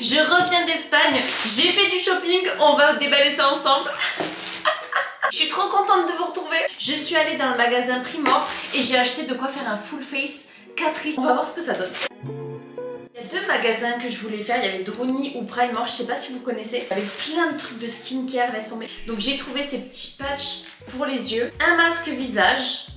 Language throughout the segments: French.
Je reviens d'Espagne, j'ai fait du shopping, on va déballer ça ensemble. Je suis trop contente de vous retrouver. Je suis allée dans le magasin Primor et j'ai acheté de quoi faire un full face Catrice. On va voir ce que ça donne. Il y a deux magasins que je voulais faire, il y avait Druni ou Primor, je sais pas si vous connaissez, avec plein de trucs de skincare, laisse tomber. Donc j'ai trouvé ces petits patchs pour les yeux, un masque visage.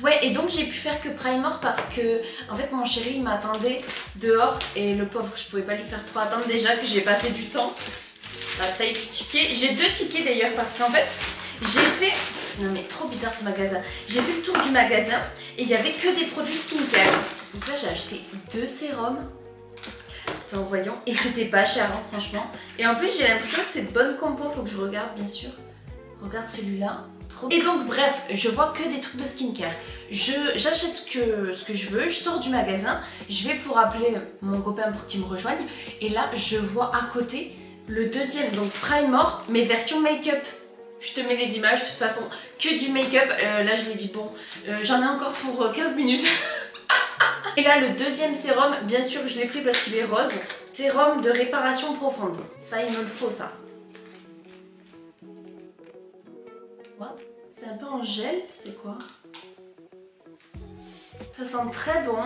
Ouais, et donc j'ai pu faire que Primor parce que en fait mon chéri il m'attendait dehors et le pauvre je pouvais pas lui faire trop attendre déjà que j'ai passé du temps. La taille du ticket, j'ai 2 tickets d'ailleurs parce qu'en fait j'ai fait, non mais trop bizarre ce magasin, j'ai fait le tour du magasin et il y avait que des produits skincare. Donc là j'ai acheté 2 sérums. Attends, voyons. Et c'était pas cher, hein, franchement. Et en plus, j'ai l'impression que c'est de bonne compo. Faut que je regarde, bien sûr. Regarde celui-là. Trop bien. Et donc, bref, je vois que des trucs de skincare. J'achète ce que je veux. Je sors du magasin. Je vais pour appeler mon copain pour qu'il me rejoigne. Et là, je vois à côté le deuxième, donc Primor, mais version make-up. Je te mets les images. De toute façon, que du make-up. Là, je lui ai dit, bon, j'en ai encore pour 15 minutes. Et là le deuxième sérum, bien sûr je l'ai pris parce qu'il est rose. Sérum de réparation profonde. Ça il me le faut ça. C'est un peu en gel, c'est quoi? Ça sent très bon.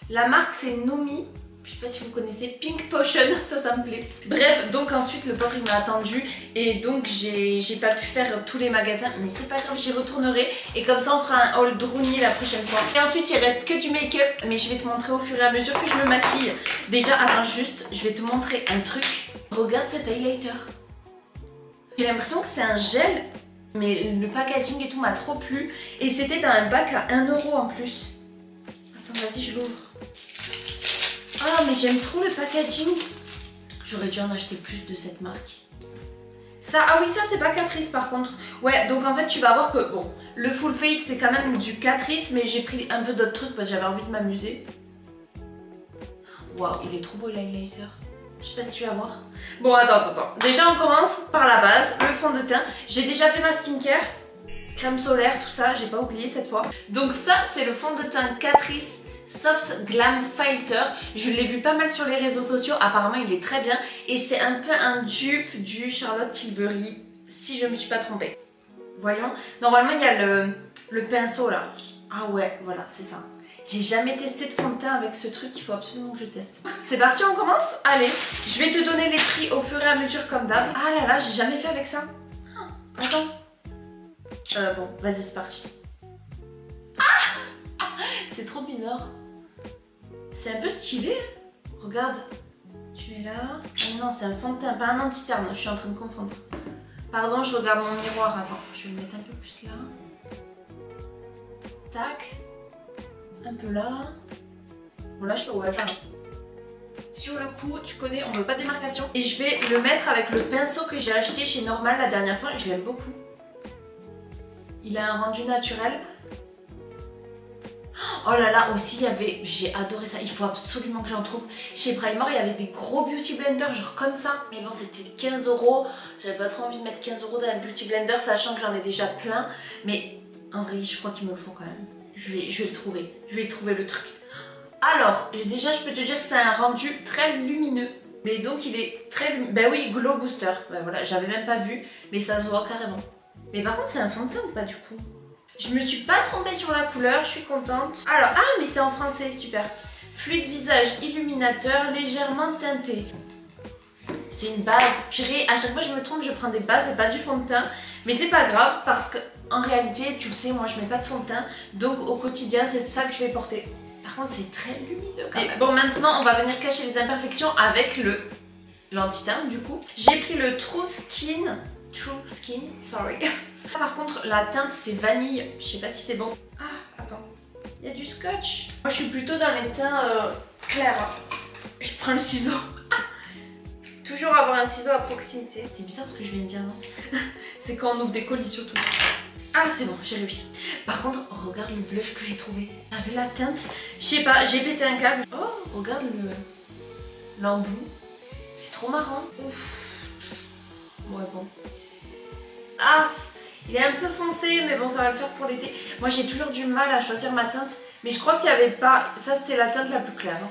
La marque c'est Noumi. Je sais pas si vous connaissez, Pink Potion, ça me plaît. Bref, donc ensuite le pauvre il m'a attendu et donc j'ai pas pu faire tous les magasins, mais c'est pas grave, j'y retournerai et comme ça on fera un haul Druni la prochaine fois. Et ensuite il reste que du make-up, mais je vais te montrer au fur et à mesure que je me maquille. Déjà, attends juste, je vais te montrer un truc. Regarde cet highlighter. J'ai l'impression que c'est un gel, mais le packaging et tout m'a trop plu et c'était dans un bac à 1 € en plus. Attends, vas-y, je l'ouvre. Ah mais j'aime trop le packaging. J'aurais dû en acheter plus de cette marque. Ça, ah oui ça c'est pas Catrice par contre. Ouais donc en fait tu vas voir que bon, le full face c'est quand même du Catrice, mais j'ai pris un peu d'autres trucs parce que j'avais envie de m'amuser. Waouh, il est trop beau l'highlighter. Je sais pas si tu vas voir. Bon attends. Déjà on commence par la base, le fond de teint. J'ai déjà fait ma skincare, crème solaire, tout ça, j'ai pas oublié cette fois. Donc ça c'est le fond de teint Catrice Soft Glam Filter. Je l'ai vu pas mal sur les réseaux sociaux, apparemment il est très bien et c'est un peu un dupe du Charlotte Tilbury si je me suis pas trompée. Voyons, normalement il y a le pinceau là. Ah ouais, voilà, c'est ça. J'ai jamais testé de fond de teint avec ce truc, il faut absolument que je teste. C'est parti, on commence? Allez, je vais te donner les prix au fur et à mesure comme d'hab. Ah là là, j'ai jamais fait avec ça. Attends. Bon, vas-y, c'est parti. C'est trop bizarre. C'est un peu stylé. Regarde. Tu es là. Oh non, c'est un fond de teint, pas un anti-cerne. Je suis en train de confondre. Pardon, je regarde mon miroir. Attends, je vais le mettre un peu plus là. Tac. Un peu là. Bon, là, je fais au hasard. Sur le coup, tu connais, on veut pas de démarcation. Et je vais le mettre avec le pinceau que j'ai acheté chez Normal la dernière fois. Je l'aime beaucoup. Il a un rendu naturel. Oh là là, aussi il y avait, j'ai adoré ça, il faut absolument que j'en trouve. Chez Primor il y avait des gros beauty blenders genre comme ça. Mais bon c'était 15 €, j'avais pas trop envie de mettre 15 € dans un beauty blender sachant que j'en ai déjà plein. Mais en vrai je crois qu'il me le faut quand même. Je vais le trouver, je vais trouver le truc. Alors, déjà je peux te dire que c'est un rendu très lumineux. Mais donc il est très, ben oui, Glow Booster. Ben voilà, j'avais même pas vu, mais ça se voit carrément. Mais par contre c'est un fond de teint ou pas du coup? Je me suis pas trompée sur la couleur, je suis contente. Alors, ah mais c'est en français, super. Fluide visage illuminateur légèrement teinté. C'est une base. Purée, à chaque fois je me trompe, je prends des bases et pas du fond de teint. Mais c'est pas grave parce que en réalité, tu le sais, moi je mets pas de fond de teint. Donc au quotidien, c'est ça que je vais porter. Par contre, c'est très lumineux quand même. Bon, maintenant, on va venir cacher les imperfections avec l'anti-teint du coup. J'ai pris le True Skin, sorry. Par contre, la teinte c'est vanille. Je sais pas si c'est bon. Ah, attends. Il y a du scotch. Moi, je suis plutôt dans les teints clairs. Je prends le ciseau. Toujours avoir un ciseau à proximité. C'est bizarre ce que je viens de dire, non? C'est quand on ouvre des colis surtout. Ah, c'est bon, j'ai réussi. Par contre, regarde le blush que j'ai trouvé. T'as vu la teinte? Je sais pas, j'ai pété un câble. Oh, regarde l'embout. C'est trop marrant. Ouf. Ouais, bon. Ah, il est un peu foncé, mais bon, ça va le faire pour l'été. Moi, j'ai toujours du mal à choisir ma teinte. Mais je crois qu'il n'y avait pas... Ça, c'était la teinte la plus claire.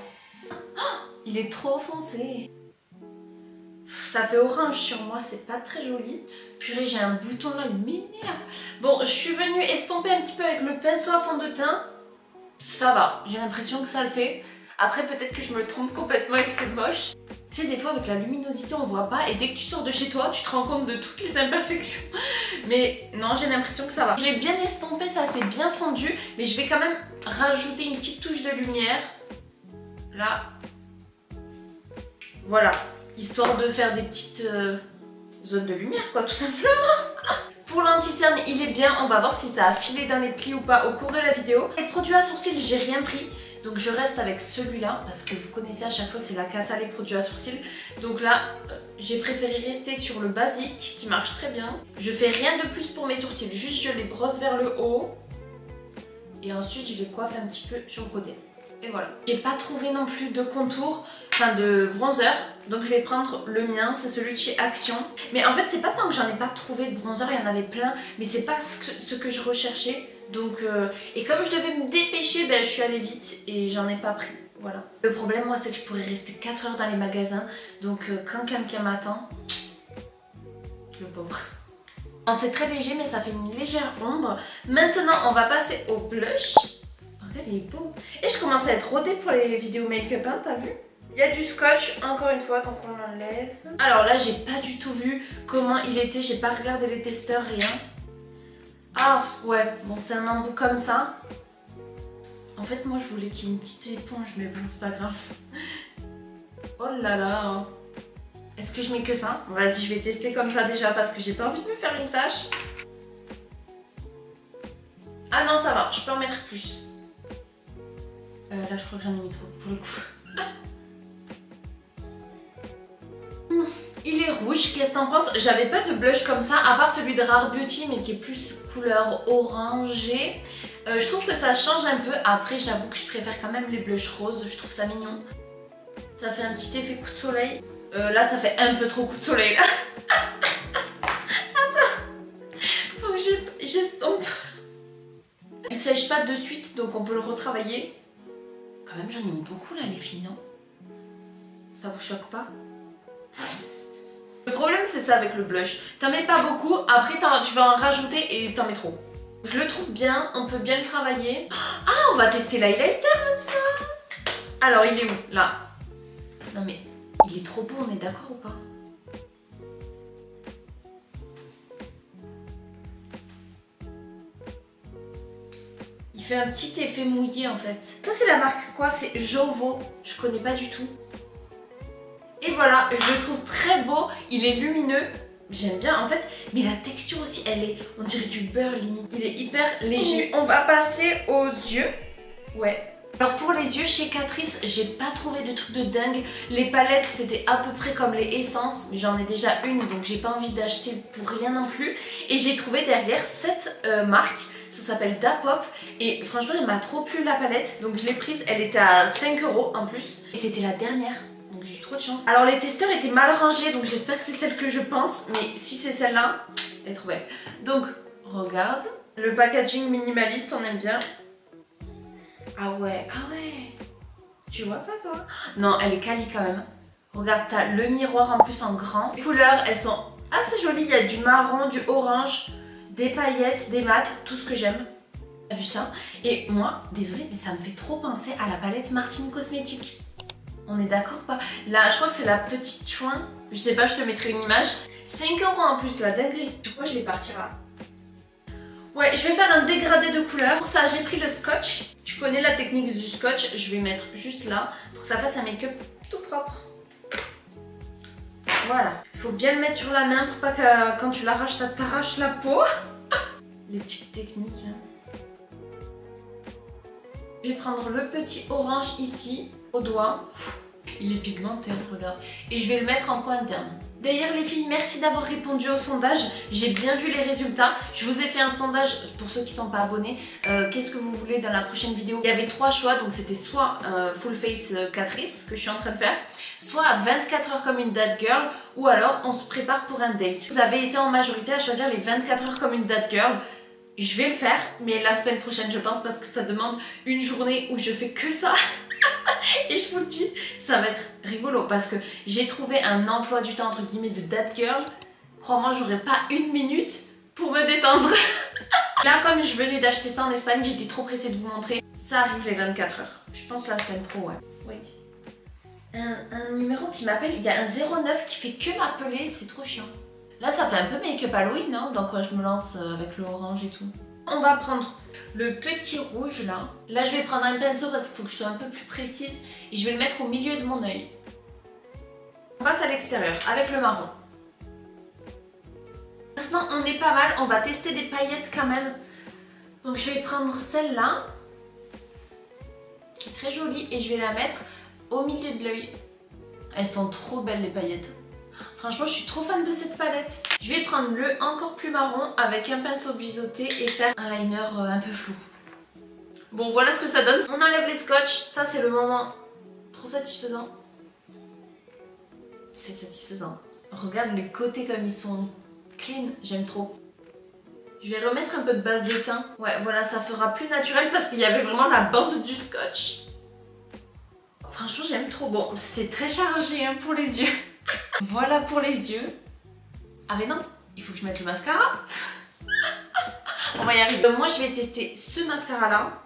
Oh, il est trop foncé. Ça fait orange sur moi, c'est pas très joli. Purée, j'ai un bouton là, il m'énerve. Bon, je suis venue estomper un petit peu avec le pinceau à fond de teint. Ça va, j'ai l'impression que ça le fait. Après, peut-être que je me trompe complètement et que c'est moche. Tu sais, des fois, avec la luminosité, on voit pas. Et dès que tu sors de chez toi, tu te rends compte de toutes les imperfections. Mais non, j'ai l'impression que ça va. Je l'ai bien estompé, ça c'est bien fondu. Mais je vais quand même rajouter une petite touche de lumière. Là. Voilà. Histoire de faire des petites zones de lumière, quoi, tout simplement. Pour l'anti-cerne, il est bien. On va voir si ça a filé dans les plis ou pas au cours de la vidéo. Les produits à sourcils, j'ai rien pris. Donc je reste avec celui-là parce que vous connaissez à chaque fois c'est la cata les produits à sourcils. Donc là j'ai préféré rester sur le basique qui marche très bien. Je fais rien de plus pour mes sourcils, juste je les brosse vers le haut et ensuite je les coiffe un petit peu sur le côté. Et voilà. J'ai pas trouvé non plus de contour, enfin de bronzer, donc je vais prendre le mien, c'est celui de chez Action. Mais en fait c'est pas tant que j'en ai pas trouvé de bronzer, il y en avait plein, mais c'est pas ce que je recherchais. Donc, et comme je devais me dépêcher, ben, je suis allée vite et j'en ai pas pris. Voilà. Le problème, moi, c'est que je pourrais rester 4 heures dans les magasins. Donc, quand quelqu'un m'attend, le pauvre. C'est très léger, mais ça fait une légère ombre. Maintenant, on va passer au blush. Regarde, il est beau. Et je commence à être rodée pour les vidéos make-up, hein, t'as vu? Il y a du scotch, encore une fois, donc on l'enlève. Alors là, j'ai pas du tout vu comment il était. J'ai pas regardé les testeurs, rien. Ah ouais, bon c'est un embout comme ça. En fait moi je voulais qu'il y ait une petite éponge mais bon c'est pas grave. Oh là là. Est-ce que je mets que ça? Vas-y je vais tester comme ça déjà parce que j'ai pas envie de me faire une tache. Ah non ça va, je peux en mettre plus. Là je crois que j'en ai mis trop pour le coup. Il est rouge, qu'est-ce que t'en penses? J'avais pas de blush comme ça, à part celui de Rare Beauty, mais qui est plus couleur orangée. Je trouve que ça change un peu. Après, j'avoue que je préfère quand même les blushs roses, je trouve ça mignon. Ça fait un petit effet coup de soleil. Là, ça fait un peu trop coup de soleil. Attends, faut que j'estompe. Il sèche pas de suite, donc on peut le retravailler. Quand même, j'en ai mis beaucoup là, les filles, non? Ça vous choque pas? Le problème c'est ça avec le blush, t'en mets pas beaucoup, après tu vas en rajouter et t'en mets trop. Je le trouve bien, on peut bien le travailler. Ah, on va tester l'highlighter maintenant. Alors il est où? Là. Non mais il est trop beau, on est d'accord ou pas? Il fait un petit effet mouillé en fait. Ça c'est la marque quoi? C'est Jovo, je connais pas du tout. Et voilà, je le trouve très beau, il est lumineux, j'aime bien en fait, mais la texture aussi, elle est, on dirait du beurre limite, il est hyper léger. On va passer aux yeux, ouais. Alors pour les yeux, chez Catrice, j'ai pas trouvé de truc de dingue. Les palettes, c'était à peu près comme les essences, mais j'en ai déjà une, donc j'ai pas envie d'acheter pour rien non plus. Et j'ai trouvé derrière cette marque, ça s'appelle Dapop, et franchement, elle m'a trop plu la palette, donc je l'ai prise, elle était à 5 € en plus, et c'était la dernière. Donc j'ai eu trop de chance. Alors les testeurs étaient mal rangés, donc j'espère que c'est celle que je pense. Mais si c'est celle-là, elle est trop belle. Donc regarde, le packaging minimaliste, on aime bien. Ah ouais, ah ouais. Tu vois pas toi? Non, elle est quali quand même. Regarde, t'as le miroir en plus en grand. Les couleurs, elles sont assez jolies. Il y a du marron, du orange, des paillettes, des mats, tout ce que j'aime. T'as vu ça? Et moi, désolée, mais ça me fait trop penser à la palette Martine Cosmétiques. On est d'accord ou pas? Là, je crois que c'est la petite chouin. Je sais pas, je te mettrai une image. 5 € en plus, la dinguerie. Je crois que je vais partir là. Ouais, je vais faire un dégradé de couleurs. Pour ça, j'ai pris le scotch. Tu connais la technique du scotch. Je vais mettre juste là pour que ça fasse un make-up tout propre. Voilà. Il faut bien le mettre sur la main pour pas que quand tu l'arraches, ça t'arrache la peau. Les petites techniques. Je vais prendre le petit orange ici, au doigt. Il est pigmenté, regarde. Et je vais le mettre en coin interne. D'ailleurs les filles, merci d'avoir répondu au sondage. J'ai bien vu les résultats. Je vous ai fait un sondage pour ceux qui ne sont pas abonnés. Qu'est-ce que vous voulez dans la prochaine vidéo? Il y avait 3 choix, donc c'était soit full face Catrice, que je suis en train de faire, soit 24 heures comme une date girl, ou alors on se prépare pour un date. Vous avez été en majorité à choisir les 24 heures comme une date girl. Je vais le faire, mais la semaine prochaine je pense, parce que ça demande une journée où je fais que ça. Et je vous le dis, ça va être rigolo parce que j'ai trouvé un emploi du temps entre guillemets de date girl. Crois-moi, j'aurais pas une minute pour me détendre. Là, comme je venais d'acheter ça en Espagne, j'étais trop pressée de vous montrer. Ça arrive les 24 heures. Je pense la semaine pro, ouais. Oui. Un numéro qui m'appelle, il y a un 09 qui fait que m'appeler, c'est trop chiant. Là, ça fait un peu make-up Halloween, hein, donc je me lance avec le orange et tout. On va prendre le petit rouge là. Là, je vais prendre un pinceau parce qu'il faut que je sois un peu plus précise et je vais le mettre au milieu de mon œil. On passe à l'extérieur avec le marron. Maintenant, on est pas mal. On va tester des paillettes quand même. Donc, je vais prendre celle-là qui est très jolie et je vais la mettre au milieu de l'œil. Elles sont trop belles les paillettes. Franchement, je suis trop fan de cette palette. Je vais prendre le encore plus marron avec un pinceau biseauté et faire un liner un peu flou. Bon, voilà ce que ça donne. On enlève les scotch. Ça, c'est le moment trop satisfaisant. C'est satisfaisant. Regarde les côtés comme ils sont clean. J'aime trop. Je vais remettre un peu de base de teint. Ouais, voilà, ça fera plus naturel parce qu'il y avait vraiment la bande du scotch. Franchement, j'aime trop. Bon, c'est très chargé hein, pour les yeux. Voilà pour les yeux. Ah mais non, il faut que je mette le mascara. On va y arriver. Moi, je vais tester ce mascara-là.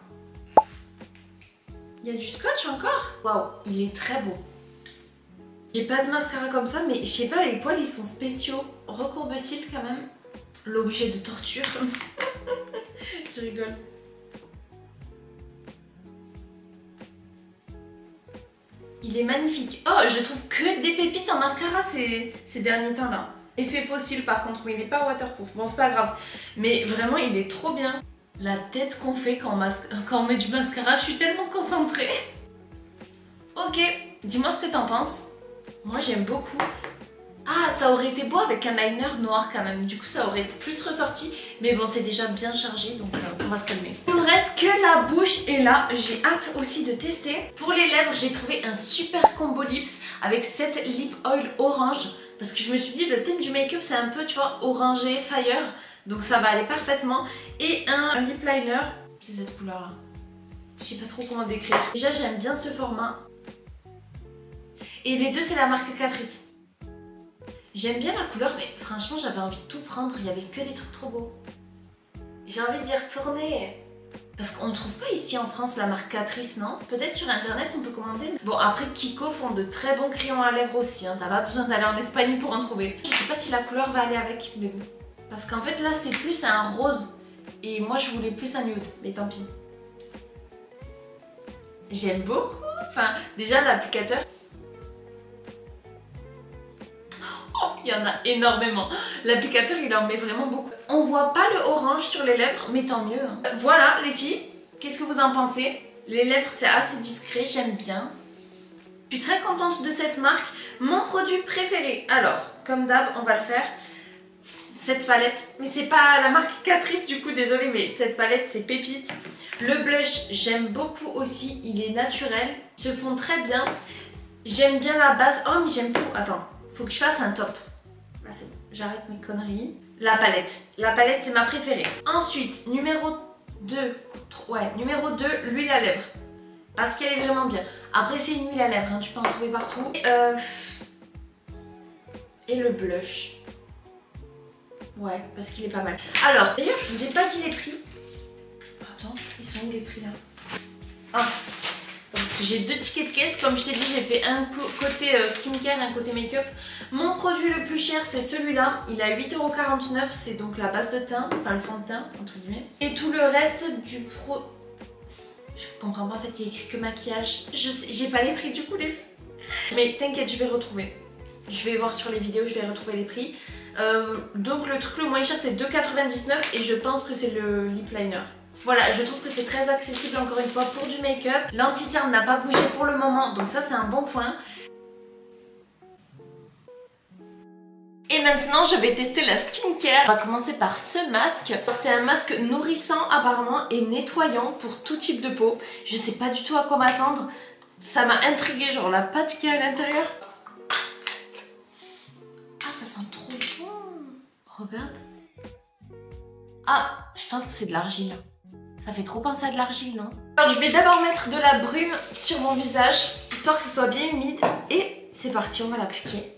Il y a du scotch encore. Waouh, il est très beau. J'ai pas de mascara comme ça, mais je sais pas, les poils, ils sont spéciaux. Recourbe-t-il quand même? L'objet de torture. Je rigole. Il est magnifique. Oh, je trouve que des pépites en mascara ces derniers temps là. Effet fossile par contre, mais il n'est pas waterproof. Bon, c'est pas grave. Mais vraiment, il est trop bien. La tête qu'on fait quand on met du mascara, je suis tellement concentrée. Ok, dis-moi ce que t'en penses. Moi, j'aime beaucoup. Ah, ça aurait été beau avec un liner noir quand même. Du coup, ça aurait plus ressorti. Mais bon, c'est déjà bien chargé, donc on va se calmer. Il ne reste que la bouche et là, j'ai hâte aussi de tester. Pour les lèvres, j'ai trouvé un super combo lips avec cette lip oil orange. Parce que je me suis dit, le thème du make-up, c'est un peu, tu vois, orangé, fire. Donc ça va aller parfaitement. Et un lip liner, c'est cette couleur-là. Je sais pas trop comment décrire. Déjà, j'aime bien ce format. Et les deux, c'est la marque Catrice. J'aime bien la couleur, mais franchement, j'avais envie de tout prendre. Il y avait que des trucs trop beaux. J'ai envie d'y retourner. Parce qu'on ne trouve pas ici en France la marque Catrice, non? Peut-être sur internet, on peut commander. Bon, après, Kiko font de très bons crayons à lèvres aussi. Hein. T'as pas besoin d'aller en Espagne pour en trouver. Je sais pas si la couleur va aller avec, mais bon. Parce qu'en fait, là, c'est plus un rose. Et moi, je voulais plus un nude. Mais tant pis. J'aime beaucoup. Enfin, déjà, l'applicateur... Il y en a énormément. L'applicateur, il en met vraiment beaucoup. On voit pas le orange sur les lèvres, mais tant mieux. Hein. Voilà, les filles. Qu'est-ce que vous en pensez? Les lèvres, c'est assez discret, j'aime bien. Je suis très contente de cette marque. Mon produit préféré. Alors, comme d'hab, on va le faire. Cette palette. Mais c'est pas la marque Catrice, du coup, désolée, mais cette palette, c'est pépite. Le blush, j'aime beaucoup aussi. Il est naturel. Ils se font très bien. J'aime bien la base. Oh, mais j'aime tout. Attends. Faut que je fasse un top. Là c'est bon, j'arrête mes conneries. La palette. La palette c'est ma préférée. Ensuite, numéro 2. Ouais, numéro 2, l'huile à lèvres. Parce qu'elle est vraiment bien. Après c'est une huile à lèvres, hein, tu peux en trouver partout. Et le blush. Ouais, parce qu'il est pas mal. Alors, d'ailleurs je vous ai pas dit les prix. Attends, ils sont où les prix là? Ah, parce que j'ai deux tickets de caisse, comme je t'ai dit, j'ai fait un côté skincare et un côté make-up. Mon produit le plus cher, c'est celui-là. Il a 8,49 €, c'est donc la base de teint, enfin le fond de teint, entre guillemets. Et tout le reste du pro... Je comprends pas, en fait, il y a écrit que maquillage. Je sais, j'ai pas les prix du coup, les filles. Mais t'inquiète, je vais retrouver. Je vais voir sur les vidéos, je vais retrouver les prix. Donc le truc le moins cher, c'est 2,99 € et je pense que c'est le lip liner. Voilà, je trouve que c'est très accessible encore une fois pour du make-up. L'anti-cerne n'a pas bougé pour le moment, donc ça c'est un bon point. Et maintenant je vais tester la skincare. On va commencer par ce masque. C'est un masque nourrissant apparemment et nettoyant pour tout type de peau. Je sais pas du tout à quoi m'attendre. Ça m'a intriguée, genre la pâte qu'il y a à l'intérieur. Ah, ça sent trop bon. Regarde. Ah, je pense que c'est de l'argile. Ça fait trop penser à de l'argile, non? Alors je vais d'abord mettre de la brume sur mon visage, histoire que ce soit bien humide. Et c'est parti, on va l'appliquer.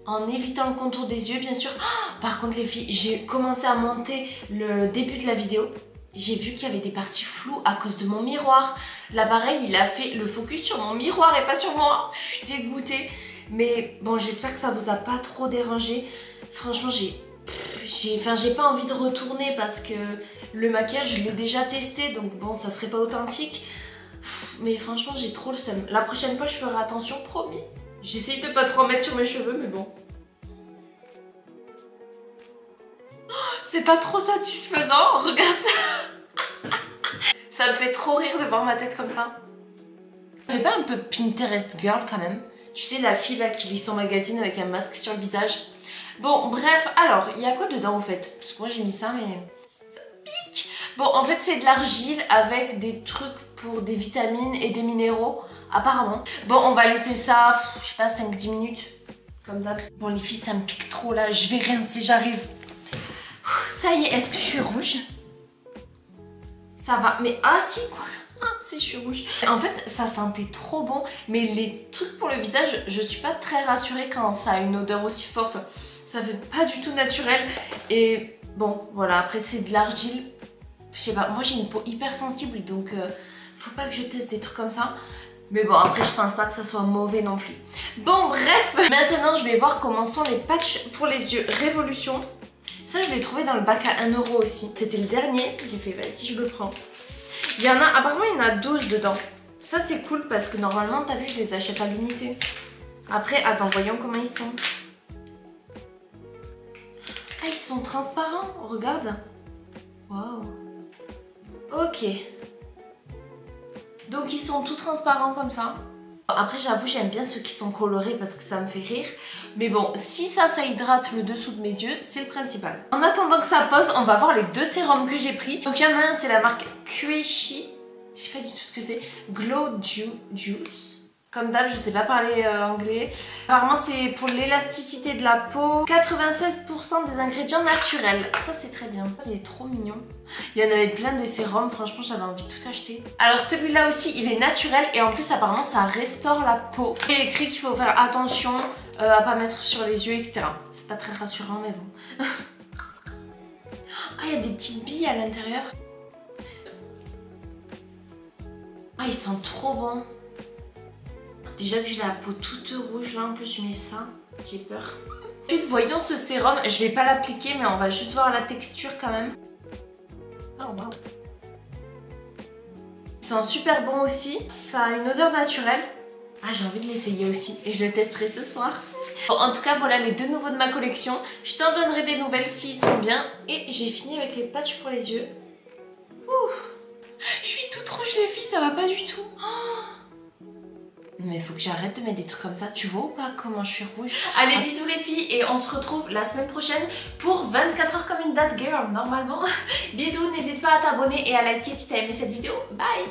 En évitant le contour des yeux, bien sûr. Oh, par contre les filles, j'ai commencé à monter le début de la vidéo. J'ai vu qu'il y avait des parties floues à cause de mon miroir. L'appareil, il a fait le focus sur mon miroir et pas sur moi. Je suis dégoûtée. Mais bon, j'espère que ça vous a pas trop dérangé. Franchement, j'ai pas envie de retourner parce que le maquillage, je l'ai déjà testé. Donc bon, ça serait pas authentique. Mais franchement, j'ai trop le seum. La prochaine fois, je ferai attention, promis. J'essaye de pas trop en mettre sur mes cheveux, mais bon. C'est pas trop satisfaisant, regarde ça. Ça me fait trop rire de voir ma tête comme ça. Ça fait pas un peu Pinterest girl quand même? Tu sais, la fille là qui lit son magazine avec un masque sur le visage. Bon, bref, alors, il y a quoi dedans au fait? Parce que moi j'ai mis ça, mais ça pique. Bon, en fait, c'est de l'argile avec des trucs pour des vitamines et des minéraux, apparemment. Bon, on va laisser ça, je sais pas, 5-10 minutes, comme d'hab. Bon, les filles, ça me pique trop là, je vais rincer, j'arrive. Ça y est, est-ce que je suis rouge? Ça va, mais ah si quoi. Ah si, je suis rouge. En fait, ça sentait trop bon, mais les trucs pour le visage, je suis pas très rassurée quand ça a une odeur aussi forte. Ça fait pas du tout naturel. Et bon, voilà, après c'est de l'argile. Je sais pas, moi j'ai une peau hyper sensible, donc faut pas que je teste des trucs comme ça. Mais bon, après je pense pas que ça soit mauvais non plus. Bon, bref, maintenant je vais voir comment sont les patchs pour les yeux Révolution. Ça, je l'ai trouvé dans le bac à 1 € aussi. C'était le dernier. J'ai fait, vas-y, je le prends. Il y en a, apparemment, il y en a 12 dedans. Ça, c'est cool parce que normalement, t'as vu, je les achète à l'unité. Après, attends, voyons comment ils sont. Ah, ils sont transparents. Regarde. Waouh. Ok. Donc, ils sont tout transparents comme ça. Après, j'avoue, j'aime bien ceux qui sont colorés parce que ça me fait rire. Mais bon, si ça hydrate le dessous de mes yeux, c'est le principal. En attendant que ça pose, on va voir les deux sérums que j'ai pris. Donc il y en a un, c'est la marque Quechi. Je sais pas du tout ce que c'est. Glow Juice. Comme d'hab, je sais pas parler anglais. Apparemment, c'est pour l'élasticité de la peau. 96% des ingrédients naturels. Ça, c'est très bien. Il est trop mignon. Il y en avait plein des sérums. Franchement, j'avais envie de tout acheter. Alors, celui-là aussi, il est naturel. Et en plus, apparemment, ça restaure la peau. Il est écrit qu'il faut faire attention à pas mettre sur les yeux, etc. C'est pas très rassurant, mais bon. Ah, il y a des petites billes à l'intérieur. Ah, il sent trop bon. Déjà que j'ai la peau toute rouge, là en plus je mets ça, j'ai peur. Ensuite, voyons ce sérum, je vais pas l'appliquer mais on va juste voir la texture quand même. Oh wow. Il sent super bon aussi, ça a une odeur naturelle. Ah, j'ai envie de l'essayer aussi et je le testerai ce soir. Bon, en tout cas, voilà les deux nouveaux de ma collection. Je t'en donnerai des nouvelles s'ils sont bien. Et j'ai fini avec les patchs pour les yeux. Ouh, je suis toute rouge les filles, ça va pas du tout. Oh, mais faut que j'arrête de mettre des trucs comme ça. Tu vois ou pas comment je suis rouge? Allez, bisous les filles et on se retrouve la semaine prochaine pour 24 heures comme une date girl normalement. Bisous, n'hésite pas à t'abonner et à liker si t'as aimé cette vidéo. Bye!